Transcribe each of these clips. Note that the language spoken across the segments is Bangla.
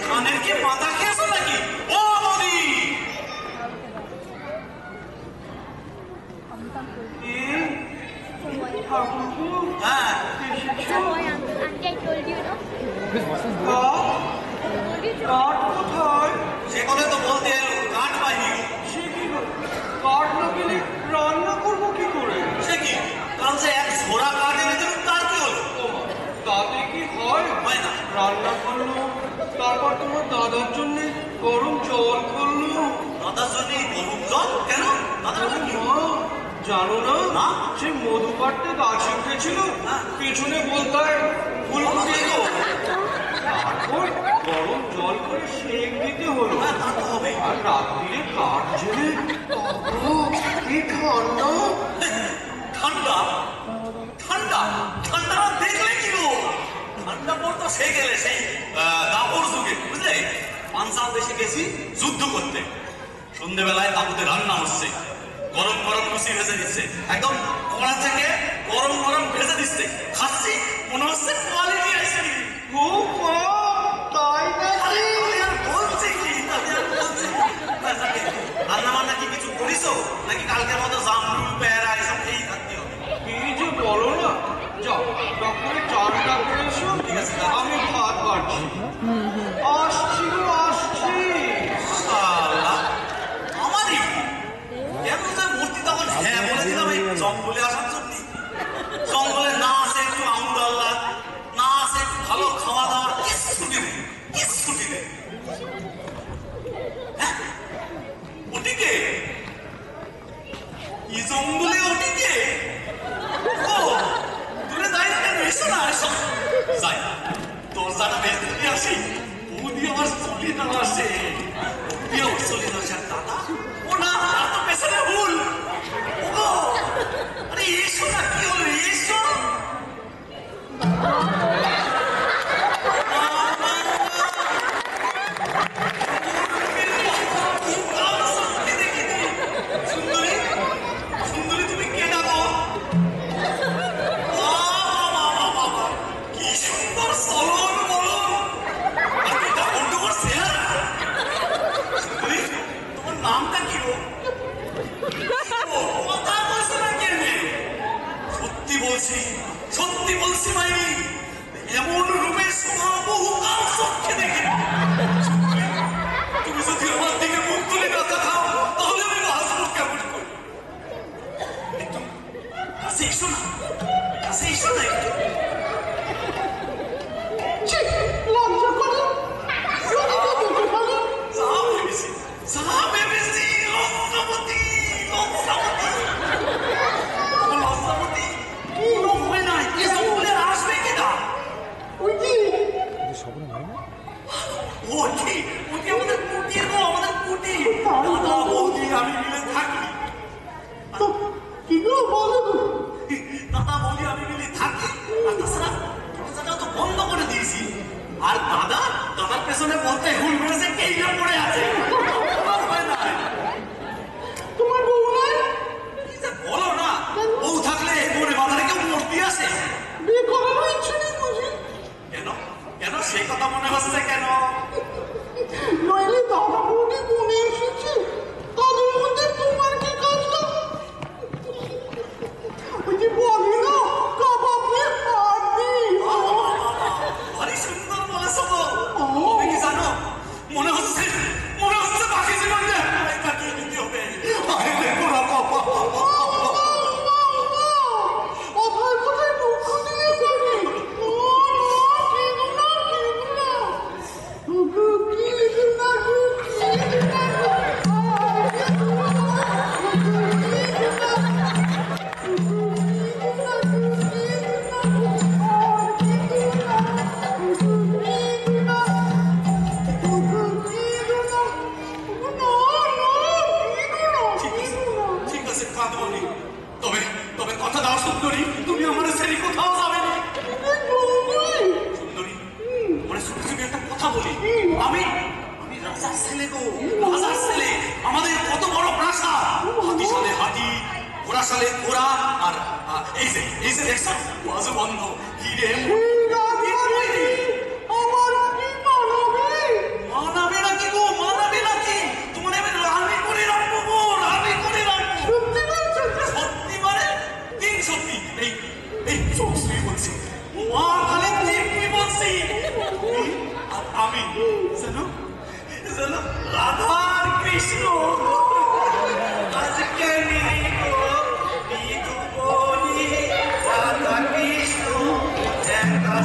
কানের কি মাথা খেয়েছো নাকি? ও বৌদি, হ্যাঁ সে কথা তো বলতে এলো, কাঠ পাইনি। সে কি কাঠ না পেলে রান্না করবো কি করে? সে কি কাল যে এক ঝোড়া কাঠ এনে দেবেন, তার কি হলো? তাতে কি হয়? হয় না। রান্না করলো, তারপর তোমার দাদার জন্য গরম জল করলো। দাদার জন্য গরম জল কেন? দাদা জানো না? না। সে মধু কাটতে গাছে উঠেছিল, পেছনে বলতায় ফুল ফুটেছিল, তারপর গরম জল করে সেক দিতে হলো। আর রাত্রিরে কাঠ ঝেলে কি ঠান্ডা ঠান্ডা ঠান্ডা ঠান্ডা দেখলে কি গো? ঠান্ডা পড়তো সে গেলে সেই দাপর যুগে, বুঝলে? পাঞ্জাব দেশে গেছি যুদ্ধ করতে। সন্ধ্যেবেলায় তাবুতে রান্না হচ্ছে, গরম গরম লুচি ভেজে দিচ্ছে, একদম কড়া থেকে গরম গরম ভেজে দিচ্ছে। খাচ্ছি, মনে হচ্ছে কোয়ালিটি আছে। তাই নাকি? বলছে কি রান্না বান্না কি কিছু করিছো নাকি কালকের মতো জামরুল পেয়ারা এসব খেয়েই থাকতে হবে? কি যে বলো না। যাও ডক্টরে চানটা করে এসো, ঠিক আছে? আমি ভাত বাড়ছি। আসছি গো আসছি। আমারই কেন যে মূর্তি তখন হ্যাঁ বলেছিলাম এই জঙ্গলে আসার জন্য। জঙ্গলে না আছে একটু আমুদ আল্লাহ, না আছে একটু ভালো খাওয়া দাওয়ার, কিচ্ছুটি নেই, কিচ্ছুটি নেই। ওটিকে এই জঙ্গলে ওটিকে ও দূরে দাঁড়িয়ে কেন? এসো না, এসো। যাই দরজাটা বেশ দিয়ে আসি। বৌদি আমার চলি না আসে, চলি না আসে। আর দাদা ও না, তার তো পেছনে ভুল। ও আরে এসো না, কি হলো? এসো। সুন্দরী, সুন্দরী তুমি কে ডাকো? কি সুন্দর চলন বলন, তোমার চেহারা। সুন্দরী, তোমার নামটা কি গো? কথা বলছো না কেন? সত্যি বলছি, সত্যি বলছি মাইনি, এমন রূপের স্বভাব বহুকাল চোখে দেখি। তুমি যদি আমার দিকে মুখ তুলে না তাকাও তাহলে আমি হাসবো কেমন করে? একটু কাছে এসো না, কাছে এসো না একটু। লজ্জা করে যা ভেবেছি, যা ভেবেছি। লজ্জাবতী, লজ্জাবতী, লজ্জাবতী কোনো ভয় নাই। এ জঙ্গলে আসবে কিনা? ওটি ওটি আমাদের কুটির গো, আমাদের কুটি। দাদা বৌদি আমি মিলে থাকি। কি গো বলো? দাদা বৌদি আমি মিলে থাকি। আর তাছাড়া দরজাটাও তো বন্ধ করে দিয়েছি। আর দাদার পেছনে বলতে হুল মেরেছে, কেই না পড়ে আছে। তোমার বউ নাই? কি যে বলো না, বউ থাকলে বনে বাজারে কেউ মূর্তি আসে? বিয়ে করারও ইচ্ছে নেই বুঝি? কেন কেন সেই কথা মনে হচ্ছে কেন? নইলে দাদা বৌদি বনে এসেছে, তাদের মধ্যে তোমার কি কাজটা? ওই যে বলি না, কাবাব নিয়ে হাত দিই। ভারী সুন্দর বলেছো তো। তুমি কি জানো, মনে হচ্ছে বাকি জীবনে কাটিয়ে দিতে হবে। অভার কোথায় দুঃখ দিয়ে যাবে? ঠিক আছে কাঁদবনি, তবে কথা দাও সুন্দরী, তুমি আমার ছেড়ে কোথাও যাবে না। সুন্দরী, মানে শুধু শুধু একটা কথা বলি, আমি রাজার ছেলে গো, রাজার ছেলে। আমাদের কত বড় প্রাসাদ, হাতি সালে হাতি, ঘোড়া সালে ঘোড়া। আর এই যে দেখছো বাজু বন্ধ, হিরে শুয়ে বলছি মহাকালী দিব্যি বলছি আর আমি জানো জানো রাধা আর কৃষ্ণ আজকে বিধুবনি রাধা কৃষ্ণ একটা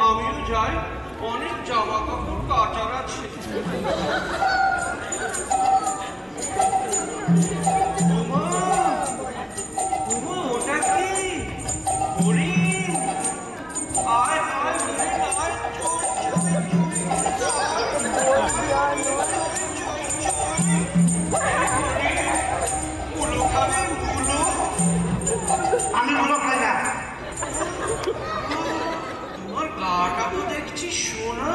আমিও যাই অনেক জামা কাপড় কাচার আছে। ওমা, ওমা, ওটা কি হরিণ? আয় আয় হরিণ আয়, চল মুলো খাবে মুলো? আমি মুলো খাই না। তোমার গাটা তো দেখছি সোনা।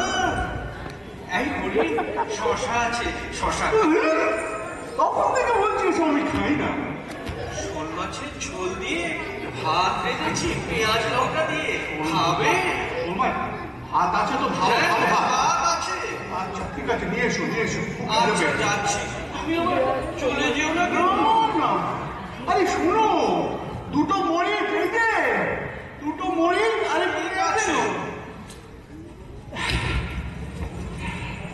এই হরিণ, শশা আছে, শশা। তখন থেকে বলছিস আমি খাই না। শোল মাছের ঝোল দিয়ে ভাত রেখেছি পেঁয়াজ লঙ্কা দিয়ে, খাবে? ওমা, ভাত আছে তো ভালো হ্যাঁ, ভালো ভাত। ভাত আছে। আচ্ছা ঠিক আছে, নিয়ে এসো নিয়ে এসো। আচ্ছা যাচ্ছি, তুমি আবার চলে যেও না না, কিন্তু। না। আরে শোনো, দুটো মরিচ এই যে, দুটো মরিচ আরে ঠিক আছে।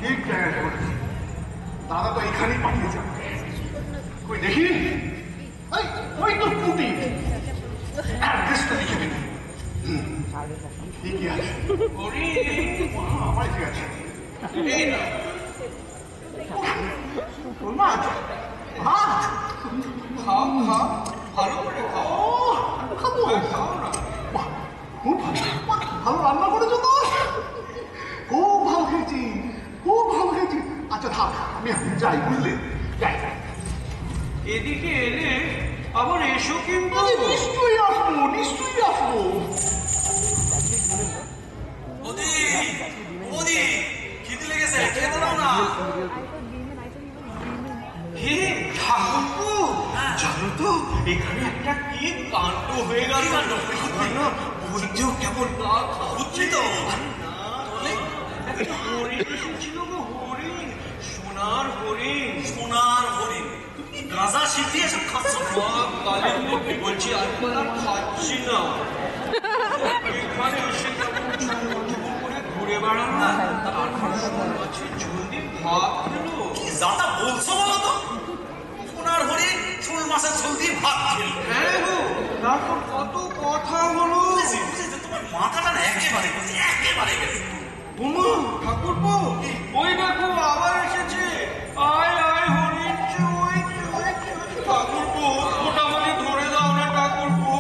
ঠিক জায়গায় করেছি। দাদা তো এখানেই পাঠিয়েছে। কই দেখি, ওই ওই তো পুটি। অ্যাড্রেসটা লিখে দিন। ঠিকই আছে। হরিণ, আমার ঠিক আছে। এই না, শোল মাছ, ভাত। খাও খাও, ভালো করে খাও। ও, খাবো। খাও না। বাহ, খুব ভালো। বাহ, ভালো রান্না করেছো তো। খুব ভালো খেয়েছি, খুব ভালো খেয়েছি। আচ্ছা থাক, আমি এখন যাই, বুঝলে? যাই। এদিকে এলে আবার এসো কিন্তু। আরে নিশ্চয়ই আসবো, নিশ্চয়ই আসবো। ওদি ওদি খিদে লেগেছে, খেতে দাও না। হে ঠাকুরপো, জানো তো এখানে একটা কি কাণ্ড হয়ে গেল। কি কাণ্ড? আমার না বলতেও কেমন গা বুঝছি তো। একটা হরিণ এসেছিল গো, হরিণ, সোনার হরিণ। সোনার হরিণ, তুমি গাঁজা শিখিয়ে এসব খাচ্ছ? কালী মুখে বলছি আজকাল আর খাচ্ছি না। এখানে এসে কেমন ঝুমুর ঝুমুর করে ঘুরে বেড়ানো, তারপর শোল মাছের ঝোল দিয়ে ভাত খেলো। কি যাতা বলছো বলো তো? সোনার হরিণ শোল মাছের ঝোল দিয়ে ভাত খেল। হ্যাঁ গো, তারপর কত কথা হলো। বুঝেছি বুঝেছি, তোমার মাথাটা না একেবারে গেছে, একেবারে গেছে। উমা, ঠাকুরপো, ওই দেখো আবার এসেছে। আয় আয় হরিণ, চুই চুই চুই। ঠাকুরপো, ওটা আমাকে ধরে দাও না ঠাকুরপো।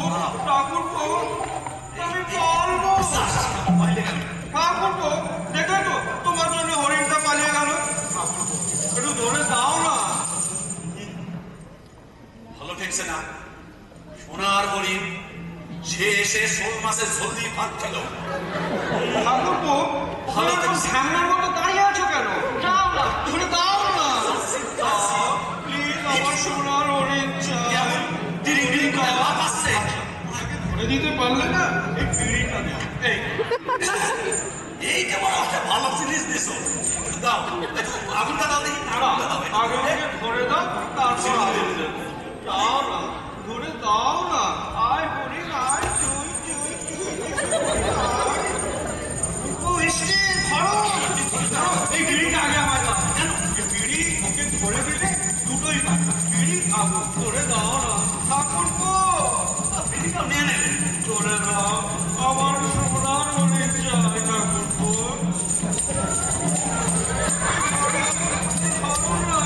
ঠাকুরপো, আমি পারবো। পাইলে গেল। ঠাকুরপো, দেখলে তো তোমার জন্য হরিণটা পালিয়ে গেল। ঠাকুরপো, একটু ধরে দাও না। ভালো ঠেকছে না। সোনার হরিণ সে এসে শোল মাছের ঝোল দিয়ে ভাত খেল। ঠাকুরপো, ভালো তো সামনের মতো দাঁড়িয়ে আছো কেন? যাও না, ধরে দাও না। প্লিজ, আমার সোনার হরিণ চাই। কেমন ডিরিং ডিরিং করে ভাত আসছে। ধরে দিতে পারলে না, এই বিড়িটা দাও। এই, এই কেমন একটা ভালো জিনিস দিছো। দাও, একটু আগুনটা দাও দেখি, আগুনটা দাও। আগে থেকে ধরে দাও, তারপর আগে দেবো। দাও না, ধরে দাও না। আয় হরিণ আয়, চুই চুই চুই চুই। ও এসে ধরো, ধরো, এই বিড়িটা আগে আমার দাও। কেন? এই বিড়ি ওকে ধরে দিলে দুটোই পায়, বিড়ি আগুন। ধরে দাও না ঠাকুরপো, বিড়িটাও নিয়ে নেবে। ধরে দাও, আমার সোনার হরিণ চাই ঠাকুরপো। ধরো না।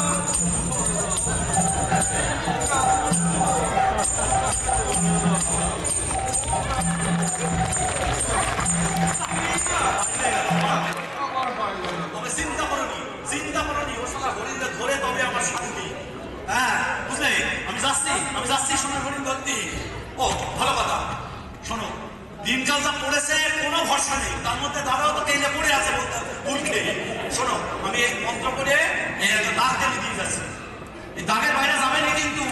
আমার ভয় লাগে। তবে চিন্তা করনি, চিন্তা করনি। ও শালা হরিণটা ধরে তবে আমার শান্তি। হ্যাঁ বুঝলে, আমি যাচ্ছি সোনার হরিণ ধরতে। ও ভালো কথা। শোনো, দিনকাল যা পড়েছে কোনো ভরসা নেই। তার মধ্যে দাদাও তো টেনে পড়ে আছে বলতে ভুল খেয়ে। শোনো, আমি এই মন্ত্র করে এই একটা দাগ টেনে দিয়ে যাচ্ছি। এই দাগের বাইরে যাবে না কিন্তু।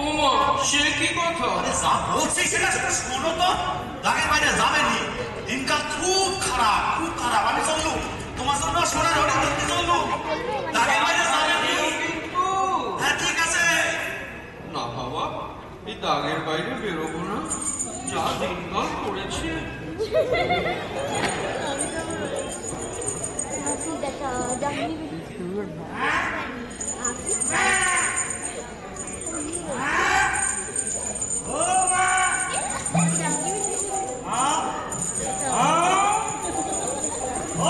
ওমা, সে কি কথা? আরে যা বলছি সেটা সেটা শোনো তো। দাগের বাইরে যাবেনি। দিনকাল খুব খারাপ, খুব খারাপ। আমি চললু তোমার জন্য সোনার হরিণ ধরতে চললু। দাগের বাইরে যাবেনি। কিন্তু হ্যাঁ ঠিক আছে। না বাবা, এই দাগের বাইরে বেরোবো না। যা দিনকাল পড়েছে। ও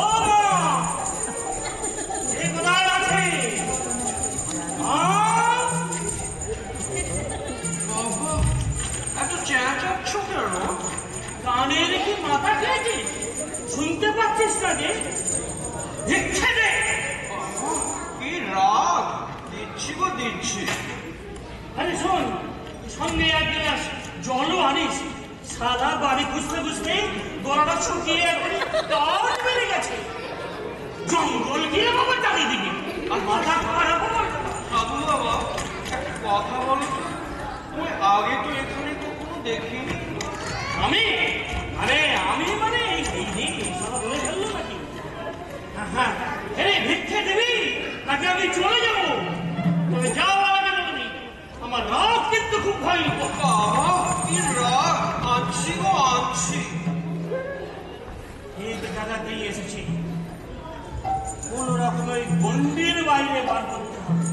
পাচ্ছিস না যে? ভিক্ষে দে। কি রাগ! দিচ্ছি গো দিচ্ছি। আরে শোন, সঙ্গে এক গ্লাস জলও আনিস। সারা বাড়ি খুঁজতে খুঁজতে গলাটা শুকিয়ে একবারে দাঁড় বেড়ে গেছে। জঙ্গল গিয়ে বাবা চারিদিকে, আর মাথা খারাপ আমার। সাধু বাবা, একটা কথা বলো তো, তুমি আগে তো এখানে কখনো দেখিনি। আমি? আরে আমি মানে এই দিন সারা বলে ফেললো নাকি? হ্যাঁ, এই ভিক্ষে দিবি নাকি আমি চলে যাবো? তবে যাওয়ার আগে বলবি, আমার রাত কিন্তু খুব ভয়ঙ্কর। বাবা, কি রাগ! আনছি গো আনছি। ঠিক জায়গাতেই এসেছি। কোন রকমের গন্ডির বাইরে বার করতে হবে,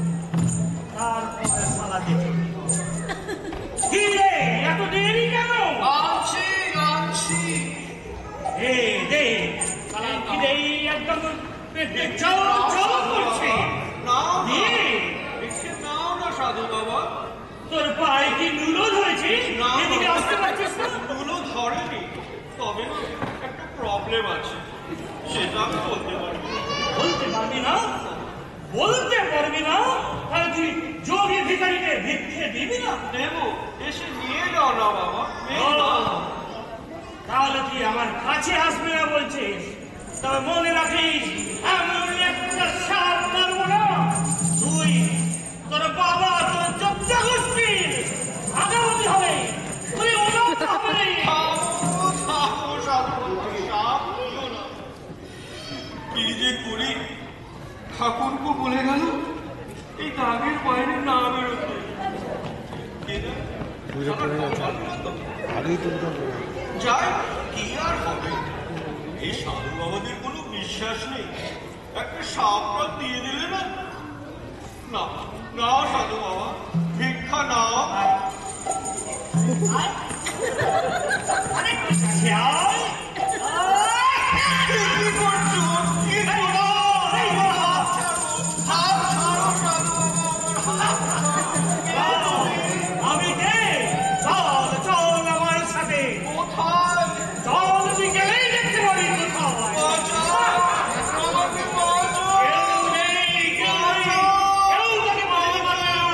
তারপরে সালা দেখে। কি রে, এত দেরি কেন? আনছি আনছি। দে সালা কি রে, একদম পেটে চল চল করছে। নাও না, দে, ভিক্ষে নাও না সাধু বাবা। তোর পায়ে কি নুলো ধরেছে? না। এদিকে আসতে পারছিস না? দুলো ধরেনি, তবে না একটা প্রবলেম আছে, সেটা আমি বলতে পারি। বলতে পারবি না? বলতে পারবি না? তাহলে তুই যোগী ভিখারিকে ভিক্ষে দিবি না? দেবো, এসে নিয়ে যাও না বাবা, নিয়ে যাও। তাহলে তুই আমার কাছে আসবি না বলছিস? তবে মনে রাখিস, এমন একটা সাপ মারবো না, তুই তোর বাবা তোর জব্দা গোষ্ঠীর আগামী হবে, তুই অনাথ হবে। থামো, থামো সাধু বাবা, সাপ বলো না। কি যে করি, ঠাকুরকে বলে গেল এই দাগের বাইরে না বেরোতে। যাই, কি আর হবে, এই সাধু বাবাদের কোনো বিশ্বাস নেই। একটা সাপটা দিয়ে দিলে না, না নাও সাধু বাবা, ভিক্ষা নাও। আরে কাছে আয়। কি করছো? কি করো? হাত ছাড়ো সাধু বাবা, আমার হাত। আমি কে? চল চল আমার সাথে। কোথায়? চল, তুই গেলেই দেখতে পাবি কোথায়। বাঁচাও, আমাকে বাঁচাও। কেউ নেই, কেউ নেই, কেউ তোকে মারতে পারবে না।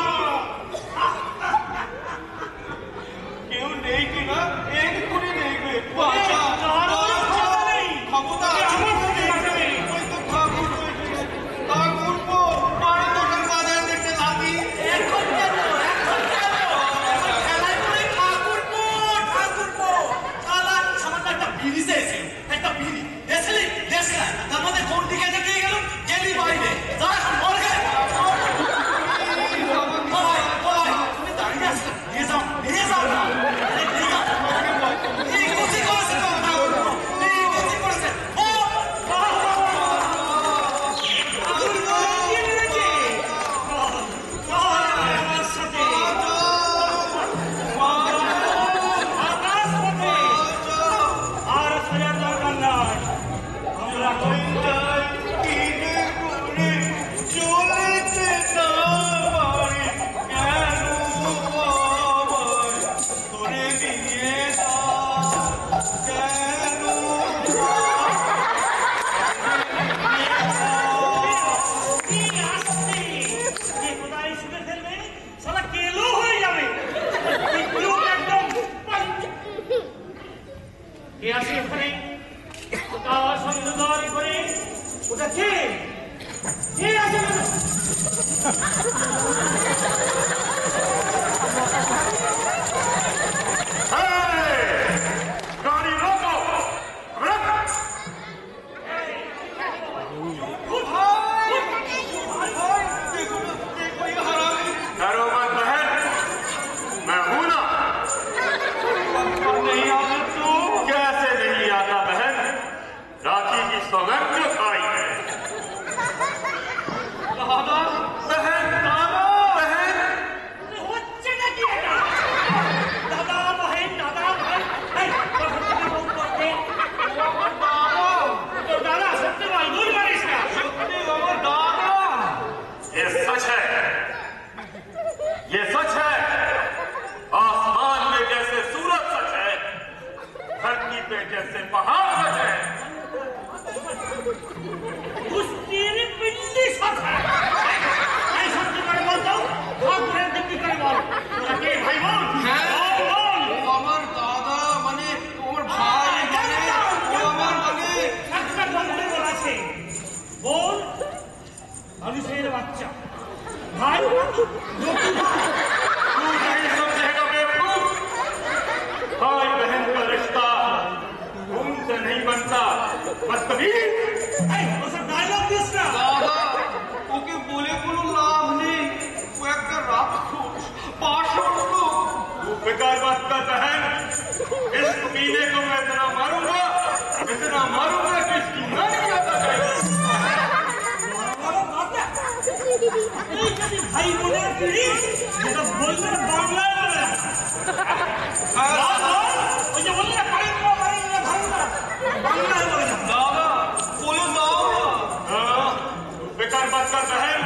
কেউ নেই কিনা এক্ষুনি দেখবে। বাঁচাও, তার কোনো ক্ষমতা নেই। ক্ষমতা তুই আছে। আমার সাথে বাঁচাবি। ওই তো ঠাকুর রয়েছে। ঠাকুরপো, মারো দোকান বাজার দেখতে লাঠি। এখন কেন? খেলায় পড়ে ঠাকুরপো। শালা, সামান্য একটা বিড়ি চেয়েছে, একটা বিড়ি। এসেলি, দেশ না, তার মধ্যে কোন দিকে দেখিয়ে গেল? গেলি বাইরে। যা, মর গে। তুমি দাঁড়িয়ে আসো, নিয়ে যাও না। আরে, নিয়ে যাও। এই গতি করেছে তো, ঠাকুরপো। এই গতি করেছে। ও, ঠাকুরপো এগিয়ে নিয়েছে। চল, চল আমার সাথে। আকাশ পথে। আর খোঁজার দরকার নাই। আমরা ওইটাই কিনে করে চলেছে না পারি, কেন আমায় ধরে নিয়ে যাও, কেন? কি আসছে? কে কোথায় শুনে ফেলবে? শালা কেলো হয়ে যাবে। একটু একদম পাঞ্চা। কে আসে ওখানে? ওটা সন্দেহদার করে। ওটা কে? কে আসে? গাড়ি রোকো। ভাই, দেখো না, দেখো এই হারামি। डरो मत बहन, मैं हूं ना। नहीं आते तो कैसे नहीं आता बहन? राखी की सौगंध जो खाई है। दादा, बहन, दादा, শোন, মানুষের বাচ্চা ভাই লক্ষ্মী ভাই, तू नहीं समझेगा बेवकूफ। भाई बहन का रिश्ता खून से नहीं बनता, बदतमीज। এই ওসব ডায়লগ দিস না। দাদা, ওকে বলে কোনো লাভ নেই। ও একটা রাক্ষস, পাষণ্ড। तू बेकार बात कर बहन। इस पीने को मैं इतना मारूंगा कि इसकी नानी याद आ जाएगी। বড় কথা। এই যদি ভাই বোনের পিড়ি, যেটা বলবে বাংলায় বলে না। হ্যাঁ, বল, বল। ওই যে বললি না, বাংলা, বাংলায় বলে না। দাদা, বলে দাও না। हाँ, तू बेकार बात कर बहन।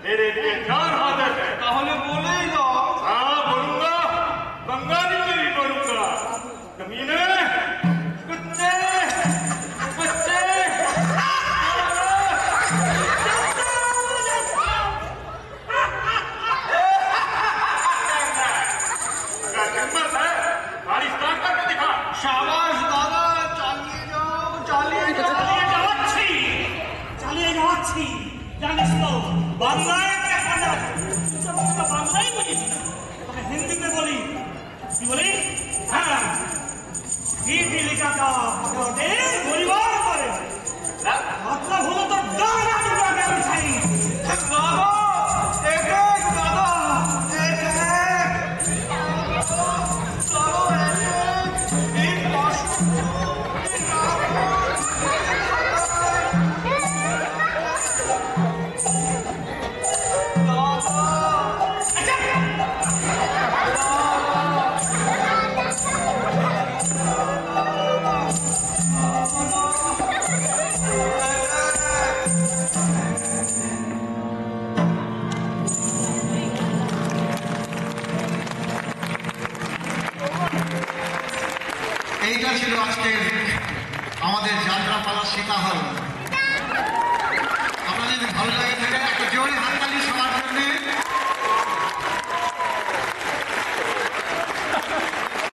तेरे लिए जान हाजिर है। তাহলে বলেই দাও। हाँ बोलूंगा, बंगाली में भी बोलूंगा। कमीने, कुत्ते, बच्चे। अगर हिम्मत है, गाड़ी स्टार्ट करके दिखा। সাবাস দাদা, চালিয়ে যাও, চালিয়ে যাও। চালিয়ে যাচ্ছি। জানিস তো বাংলায় একটা কথা আছে। তো বাংলায় বলিস না, তোকে হিন্দিতে বলি। কি বলি? হ্যাঁ, চিঠি লেখাটা ফটোতে পরিবার করে। মতলব হলো তো ডানা টুকরা ব্যবসায়ী। দাদা, এক এক দাদা, এক এক। চলো এক এক। এই পাষণ্ড, এই রাক্ষস, এইটা ছিল আজকের আমাদের যাত্রাপালা শেখা হল।